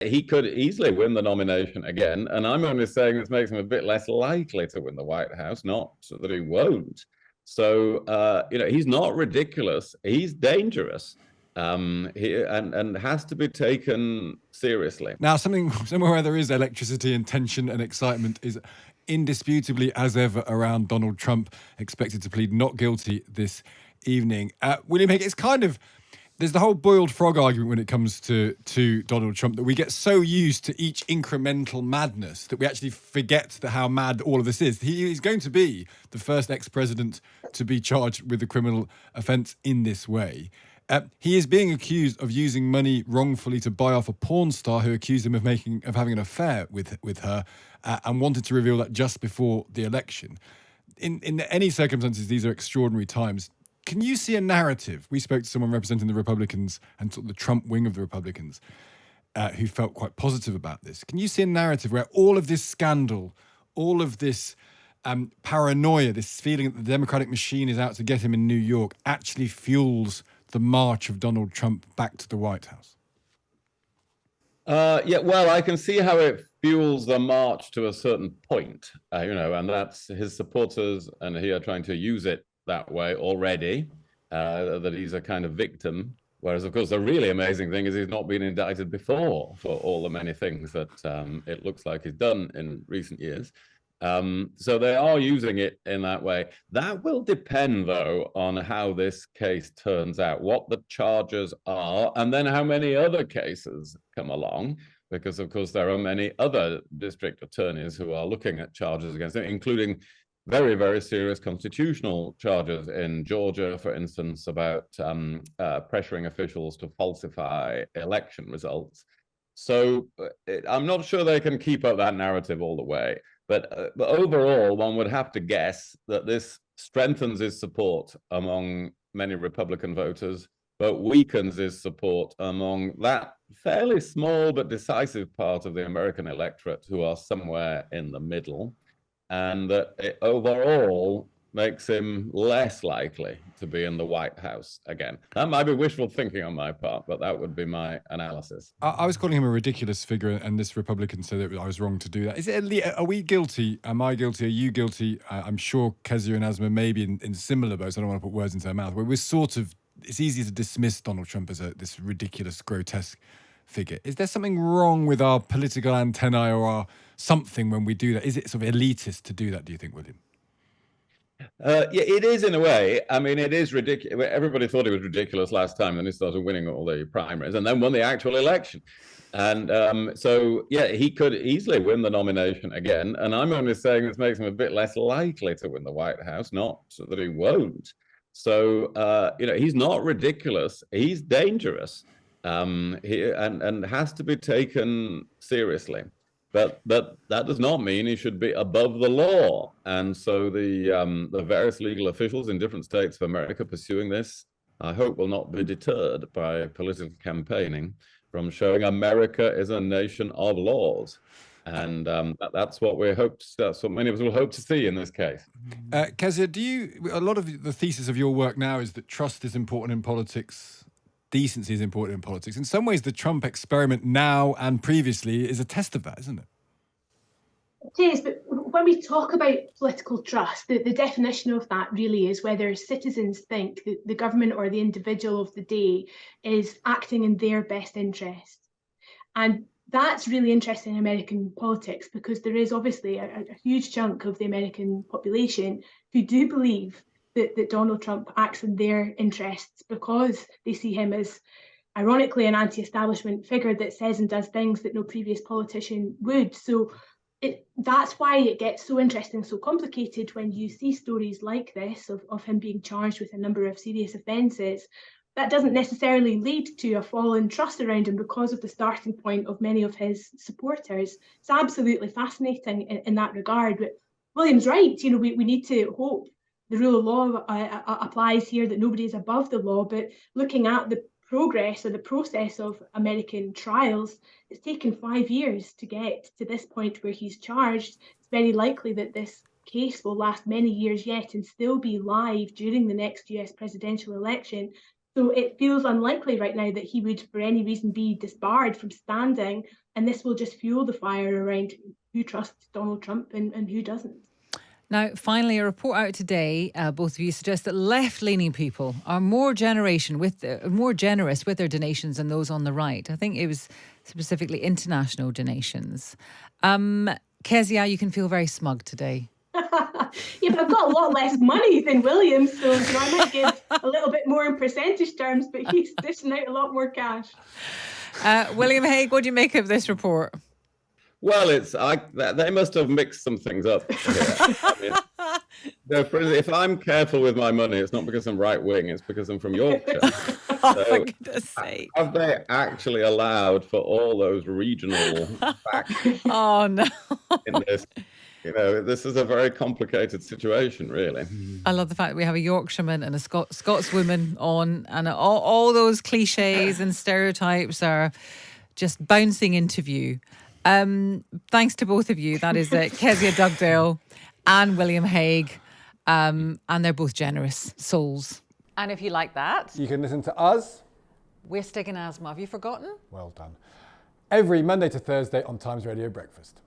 he could easily win the nomination again. And I'm only saying this makes him a bit less likely to win the White House, not that he won't. So, he's not ridiculous. He's dangerous. And has to be taken seriously. Now, somewhere where there is electricity and tension and excitement is indisputably, as ever, around Donald Trump, expected to plead not guilty this evening. William Hague, it's kind of... There's the whole boiled frog argument when it comes to Donald Trump, that we get so used to each incremental madness that we actually forget how mad all of this is. He's going to be the first ex-president to be charged with a criminal offence in this way. He is being accused of using money wrongfully to buy off a porn star who accused him of having an affair with her, and wanted to reveal that just before the election. In any circumstances, these are extraordinary times. Can you see a narrative? We spoke to someone representing the Republicans and sort of the Trump wing of the Republicans who felt quite positive about this. Can you see a narrative where all of this scandal, all of this paranoia, this feeling that the Democratic machine is out to get him in New York actually fuels the march of Donald Trump back to the White House? Well, I can see how it fuels the march to a certain point, and that's his supporters and he are trying to use it that way already, that he's a kind of victim. Whereas, of course, the really amazing thing is he's not been indicted before for all the many things that it looks like he's done in recent years. So they are using it in that way. That will depend, though, on how this case turns out, what the charges are, and then how many other cases come along. Because, of course, there are many other district attorneys who are looking at charges against him, including very, very serious constitutional charges in Georgia, for instance, about pressuring officials to falsify election results. So I'm not sure they can keep up that narrative all the way. But overall, one would have to guess that this strengthens his support among many Republican voters, but weakens his support among that fairly small but decisive part of the American electorate who are somewhere in the middle. And that it overall makes him less likely to be in the White House again. That might be wishful thinking on my part, but that would be my analysis. I was calling him a ridiculous figure, and this Republican said that I was wrong to do that. Are we guilty? Am I guilty? Are you guilty? I'm sure Kezia and Aasmah may be in similar boats. I don't want to put words into her mouth. But it's easy to dismiss Donald Trump as this ridiculous, grotesque figure. Is there something wrong with our political antennae or our something when we do that? Is it sort of elitist to do that, do you think, William? Yeah, it is in a way. I mean, it is ridiculous. Everybody thought it was ridiculous last time, and he started winning all the primaries and then won the actual election. And so, yeah, he could easily win the nomination again. And I'm only saying this makes him a bit less likely to win the White House, not that he won't. So, he's not ridiculous. He's dangerous. And has to be taken seriously. But that does not mean he should be above the law. And so the various legal officials in different states of America pursuing this, I hope, will not be deterred by political campaigning from showing America is a nation of laws. And that's what that's what many of us will hope to see in this case. Kezia, a lot of the thesis of your work now is that trust is important in politics, decency is important in politics. In some ways, the Trump experiment now and previously is a test of that, isn't it? It is, but when we talk about political trust, the definition of that really is whether citizens think that the government or the individual of the day is acting in their best interest. And that's really interesting in American politics, because there is obviously a huge chunk of the American population who do believe that Donald Trump acts in their interests because they see him as, ironically, an anti-establishment figure that says and does things that no previous politician would. So that's why it gets so interesting, so complicated when you see stories like this of him being charged with a number of serious offences. That doesn't necessarily lead to a fall in trust around him because of the starting point of many of his supporters. It's absolutely fascinating in that regard. But William's right. We need to hope the rule of law applies here, that nobody is above the law. But looking at the progress or the process of American trials, it's taken 5 years to get to this point where he's charged. It's very likely that this case will last many years yet and still be live during the next US presidential election. So it feels unlikely right now that he would, for any reason, be disbarred from standing, and this will just fuel the fire around who trusts Donald Trump and who doesn't. Now, finally, a report out today, both of you suggest that left-leaning people are more generous with their donations than those on the right. I think it was specifically international donations. Kezia, you can feel very smug today. Yeah, but I've got a lot less money than William, so I might give a little bit more in percentage terms, but he's dishing out a lot more cash. William Hague, what do you make of this report? Well, they must have mixed some things up here. If I'm careful with my money, it's not because I'm right wing; it's because I'm from Yorkshire. Oh, for goodness sake! Have they actually allowed for all those regional factors? Oh no! In this, this is a very complicated situation, really. I love the fact that we have a Yorkshireman and a Scotswoman on, and all those cliches and stereotypes are just bouncing into view. Thanks to both of you. That is Kezia Dugale and William Hague. And they're both generous souls. And if you like that, You can listen to us. we're Stig and Aasmah. Have you forgotten? Well done. Every Monday to Thursday on Times Radio Breakfast.